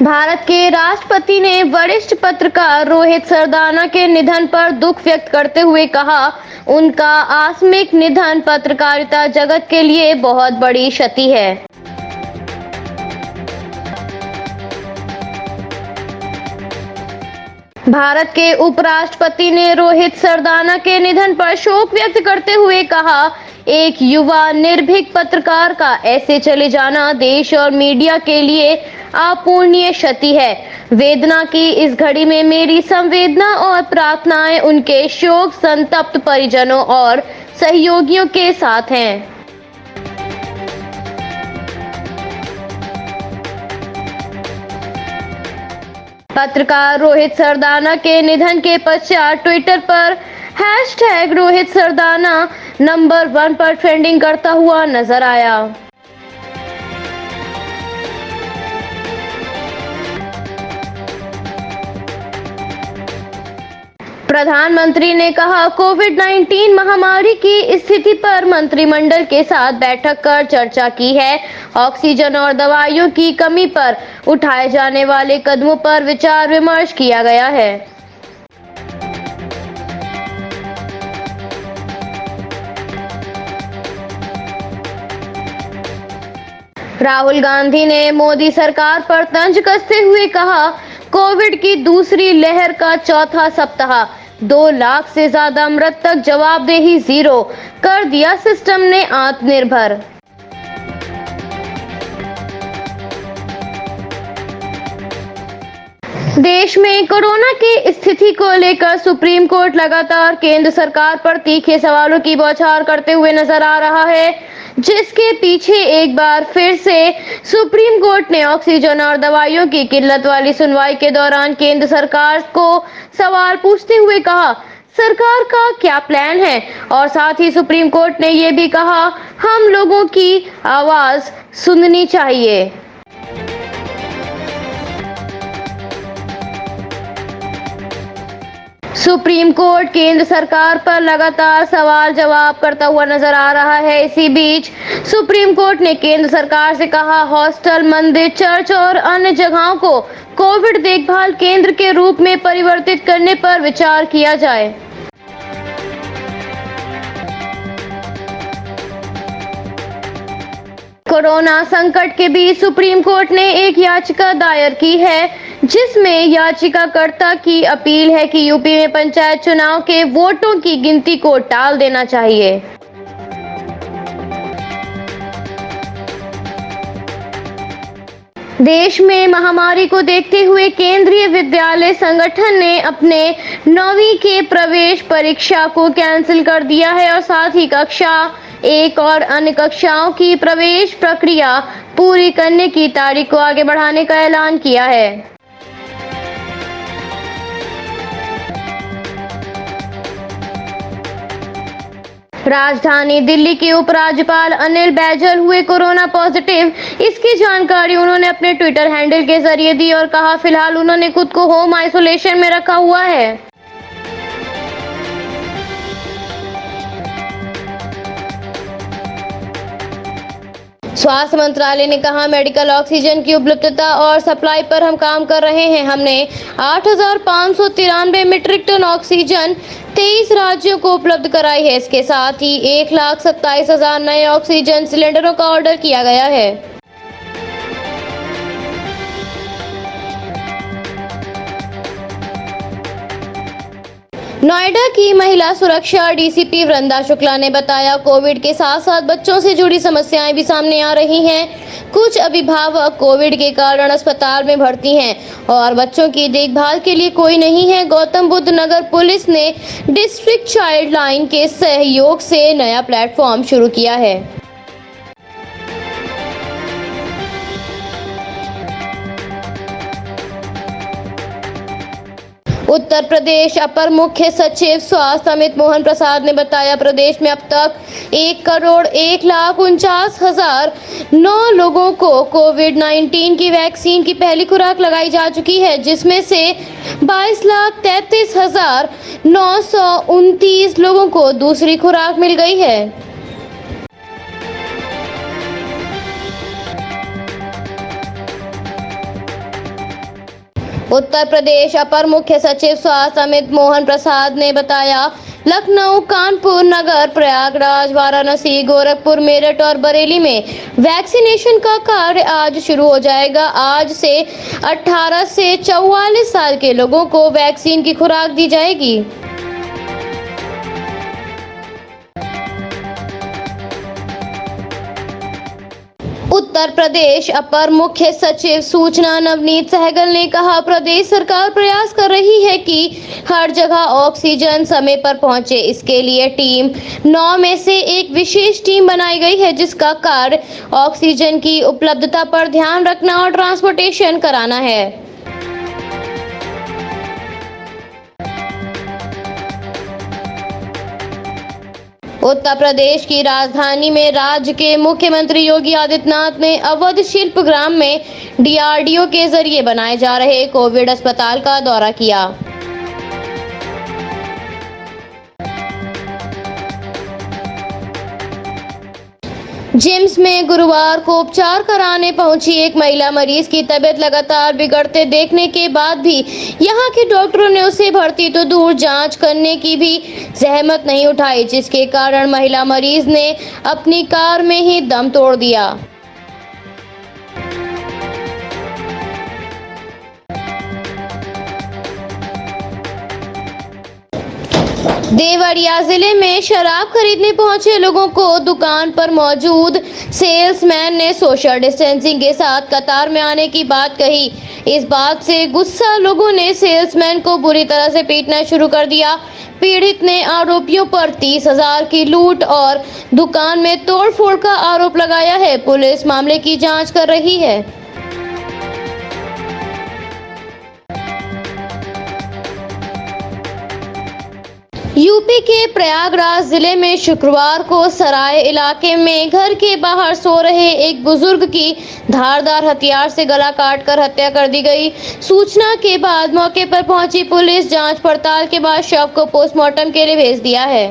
भारत के राष्ट्रपति ने वरिष्ठ पत्रकार रोहित सरदाना के निधन पर दुख व्यक्त करते हुए कहा, उनका आकस्मिक निधन पत्रकारिता जगत के लिए बहुत बड़ी क्षति है। भारत के उपराष्ट्रपति ने रोहित सरदाना के निधन पर शोक व्यक्त करते हुए कहा, एक युवा निर्भीक पत्रकार का ऐसे चले जाना देश और मीडिया के लिए अपूरणीय क्षति है। वेदना की इस घड़ी में मेरी संवेदना और प्रार्थनाएं उनके शोक संतप्त परिजनों और सहयोगियों के साथ हैं। पत्रकार रोहित सरदाना के निधन के पश्चात ट्विटर पर #रोहित सरदाना नंबर 1 पर ट्रेंडिंग करता हुआ नजर आया। प्रधानमंत्री ने कहा, कोविड-19 महामारी की स्थिति पर मंत्रिमंडल के साथ बैठक कर चर्चा की है। ऑक्सीजन और दवाइयों की कमी पर उठाए जाने वाले कदमों पर विचार विमर्श किया गया है। राहुल गांधी ने मोदी सरकार पर तंज कसते हुए कहा, कोविड की दूसरी लहर का चौथा सप्ताह, 2 लाख से ज्यादा मृतक, जवाबदेही 0 कर दिया सिस्टम ने आत्मनिर्भर। देश में कोरोना की स्थिति को लेकर सुप्रीम कोर्ट लगातार केंद्र सरकार पर तीखे सवालों की बौछार करते हुए नजर आ रहा है, जिसके पीछे एक बार फिर से सुप्रीम कोर्ट ने ऑक्सीजन और दवाइयों की किल्लत वाली सुनवाई के दौरान केंद्र सरकार को सवाल पूछते हुए कहा, सरकार का क्या प्लान है। और साथ ही सुप्रीम कोर्ट ने ये भी कहा, हम लोगों की आवाज सुननी चाहिए। सुप्रीम कोर्ट केंद्र सरकार पर लगातार सवाल जवाब करता हुआ नजर आ रहा है। इसी बीच सुप्रीम कोर्ट ने केंद्र सरकार से कहा, हॉस्टल, मंदिर, चर्च और अन्य जगहों को कोविड देखभाल केंद्र के रूप में परिवर्तित करने पर विचार किया जाए। कोरोना संकट के बीच सुप्रीम कोर्ट ने एक याचिका दायर की है, जिसमें याचिकाकर्ता की अपील है कि यूपी में पंचायत चुनाव के वोटों की गिनती को टाल देना चाहिए। देश में महामारी को देखते हुए केंद्रीय विद्यालय संगठन ने अपने 9वीं के प्रवेश परीक्षा को कैंसिल कर दिया है और साथ ही कक्षा 1 और अन्य कक्षाओं की प्रवेश प्रक्रिया पूरी करने की तारीख को आगे बढ़ाने का ऐलान किया है। राजधानी दिल्ली के उपराज्यपाल अनिल बैजल हुए कोरोना पॉजिटिव। इसकी जानकारी उन्होंने अपने ट्विटर हैंडल के जरिए दी और कहा, फिलहाल उन्होंने खुद को होम आइसोलेशन में रखा हुआ है। स्वास्थ्य मंत्रालय ने कहा, मेडिकल ऑक्सीजन की उपलब्धता और सप्लाई पर हम काम कर रहे हैं। हमने 8,593 मीट्रिक टन ऑक्सीजन 23 राज्यों को उपलब्ध कराई है। इसके साथ ही 1,27,000 नए ऑक्सीजन सिलेंडरों का ऑर्डर किया गया है। नोएडा की महिला सुरक्षा डीसीपी वृंदा शुक्ला ने बताया, कोविड के साथ साथ बच्चों से जुड़ी समस्याएं भी सामने आ रही हैं। कुछ अभिभावक कोविड के कारण अस्पताल में भर्ती हैं और बच्चों की देखभाल के लिए कोई नहीं है। गौतम बुद्ध नगर पुलिस ने डिस्ट्रिक्ट चाइल्ड लाइन के सहयोग से नया प्लेटफॉर्म शुरू किया है। उत्तर प्रदेश अपर मुख्य सचिव स्वास्थ्य अमित मोहन प्रसाद ने बताया, प्रदेश में अब तक 1,49,49,009 लोगों को कोविड-19 की वैक्सीन की पहली खुराक लगाई जा चुकी है, जिसमें से 22,33,929 लोगों को दूसरी खुराक मिल गई है। उत्तर प्रदेश अपर मुख्य सचिव स्वास्थ्य अमित मोहन प्रसाद ने बताया, लखनऊ, कानपुर नगर, प्रयागराज, वाराणसी, गोरखपुर, मेरठ और बरेली में वैक्सीनेशन का कार्य आज शुरू हो जाएगा। आज से 18 से 44 साल के लोगों को वैक्सीन की खुराक दी जाएगी। उत्तर प्रदेश अपर मुख्य सचिव सूचना नवनीत सहगल ने कहा, प्रदेश सरकार प्रयास कर रही है कि हर जगह ऑक्सीजन समय पर पहुंचे। इसके लिए टीम 9 में से एक विशेष टीम बनाई गई है, जिसका कार्य ऑक्सीजन की उपलब्धता पर ध्यान रखना और ट्रांसपोर्टेशन कराना है। उत्तर प्रदेश की राजधानी में राज्य के मुख्यमंत्री योगी आदित्यनाथ ने अवध शिल्प ग्राम में DRDO के जरिए बनाए जा रहे कोविड अस्पताल का दौरा किया। जिम्स में गुरुवार को उपचार कराने पहुंची एक महिला मरीज की तबीयत लगातार बिगड़ते देखने के बाद भी यहां के डॉक्टरों ने उसे भर्ती तो दूर जांच करने की भी जहमत नहीं उठाई, जिसके कारण महिला मरीज ने अपनी कार में ही दम तोड़ दिया। देवरिया जिले में शराब खरीदने पहुंचे लोगों को दुकान पर मौजूद सेल्समैन ने सोशल डिस्टेंसिंग के साथ कतार में आने की बात कही। इस बात से गुस्सा लोगों ने सेल्समैन को बुरी तरह से पीटना शुरू कर दिया। पीड़ित ने आरोपियों पर 30,000 की लूट और दुकान में तोड़फोड़ का आरोप लगाया है। पुलिस मामले की जांच कर रही है। यूपी के प्रयागराज जिले में शुक्रवार को सराय इलाके में घर के बाहर सो रहे एक बुजुर्ग की धारदार हथियार से गला काटकर हत्या कर दी गई। सूचना के बाद मौके पर पहुंची पुलिस जांच पड़ताल के बाद शव को पोस्टमार्टम के लिए भेज दिया है।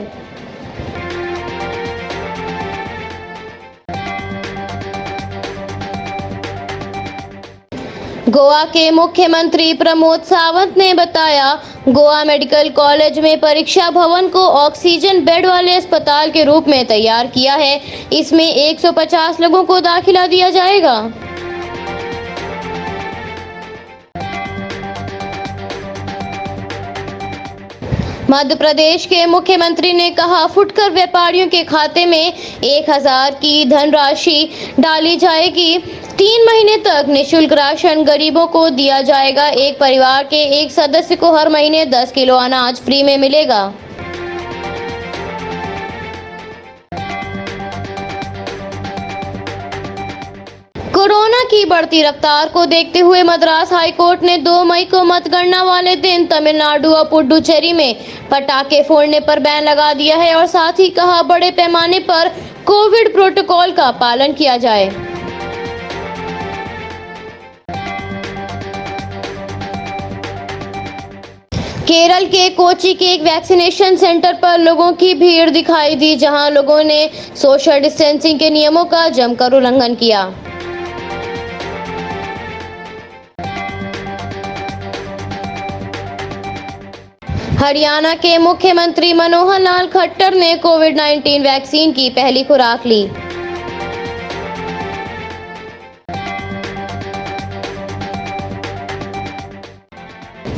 गोवा के मुख्यमंत्री प्रमोद सावंत ने बताया, गोवा मेडिकल कॉलेज में परीक्षा भवन को ऑक्सीजन बेड वाले अस्पताल के रूप में तैयार किया है। इसमें 150 लोगों को दाखिला दिया जाएगा। मध्य प्रदेश के मुख्यमंत्री ने कहा, फुटकर व्यापारियों के खाते में 1,000 की धनराशि डाली जाएगी। 3 महीने तक निःशुल्क राशन गरीबों को दिया जाएगा। एक परिवार के एक सदस्य को हर महीने 10 किलो अनाज फ्री में मिलेगा। कोरोना की बढ़ती रफ्तार को देखते हुए मद्रास हाईकोर्ट ने 2 मई को मतगणना वाले दिन तमिलनाडु और पुडुचेरी में पटाखे फोड़ने पर बैन लगा दिया है और साथ ही कहा, बड़े पैमाने पर कोविड प्रोटोकॉल का पालन किया जाए। केरल के कोची के एक वैक्सीनेशन सेंटर पर लोगों की भीड़ दिखाई दी, जहां लोगों ने सोशल डिस्टेंसिंग के नियमों का जमकर उल्लंघन किया। हरियाणा के मुख्यमंत्री मनोहर लाल खट्टर ने कोविड-19 वैक्सीन की पहली खुराक ली।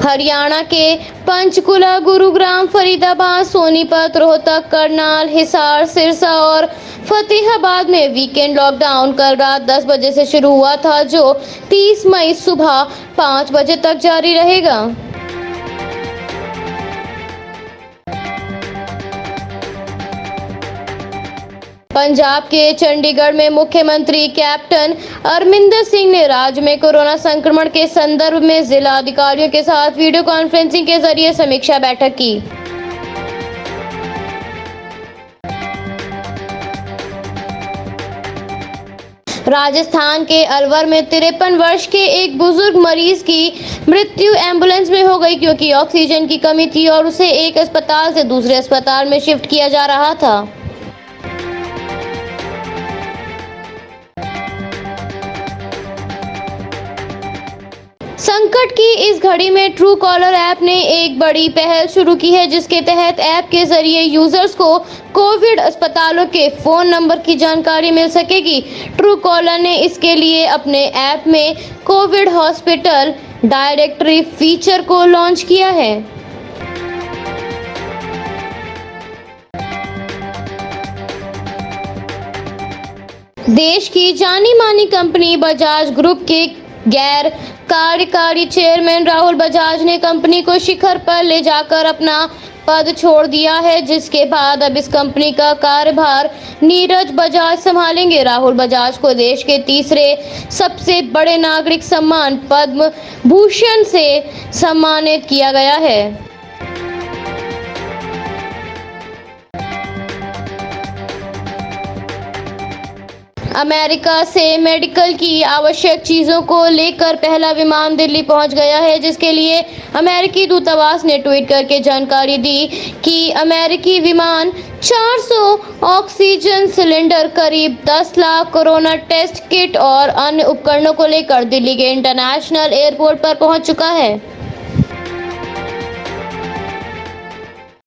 हरियाणा के पंचकुला, गुरुग्राम, फरीदाबाद, सोनीपत, रोहतक, करनाल, हिसार, सिरसा और फतेहाबाद में वीकेंड लॉकडाउन कल रात 10 बजे से शुरू हुआ था, जो 30 मई सुबह 5 बजे तक जारी रहेगा। पंजाब के चंडीगढ़ में मुख्यमंत्री कैप्टन अमरिंदर सिंह ने राज्य में कोरोना संक्रमण के संदर्भ में जिला अधिकारियों के साथ वीडियो कॉन्फ्रेंसिंग के जरिए समीक्षा बैठक की। राजस्थान के अलवर में 53 वर्ष के एक बुजुर्ग मरीज की मृत्यु एम्बुलेंस में हो गई, क्योंकि ऑक्सीजन की कमी थी और उसे एक अस्पताल से दूसरे अस्पताल में शिफ्ट किया जा रहा था। संकट की इस घड़ी में ट्रू कॉलर ऐप ने एक बड़ी पहल शुरू की है, जिसके तहत ऐप के जरिए यूजर्स को कोविड अस्पतालों के फोन नंबर की जानकारी मिल सकेगी। ट्रू कॉलर ने इसके लिए अपने ऐप में कोविड हॉस्पिटल डायरेक्टरी फीचर को लॉन्च किया है। देश की जानी मानी कंपनी बजाज ग्रुप के गैर कार्यकारी चेयरमैन राहुल बजाज ने कंपनी को शिखर पर ले जाकर अपना पद छोड़ दिया है, जिसके बाद अब इस कंपनी का कार्यभार नीरज बजाज संभालेंगे। राहुल बजाज को देश के तीसरे सबसे बड़े नागरिक सम्मान पद्म भूषण से सम्मानित किया गया है। अमेरिका से मेडिकल की आवश्यक चीजों को लेकर पहला विमान दिल्ली पहुंच गया है, जिसके लिए अमेरिकी दूतावास ने ट्वीट करके जानकारी दी कि अमेरिकी विमान 400 ऑक्सीजन सिलेंडर, करीब 10 लाख कोरोना टेस्ट किट और अन्य उपकरणों को लेकर दिल्ली के इंटरनेशनल एयरपोर्ट पर पहुंच चुका है।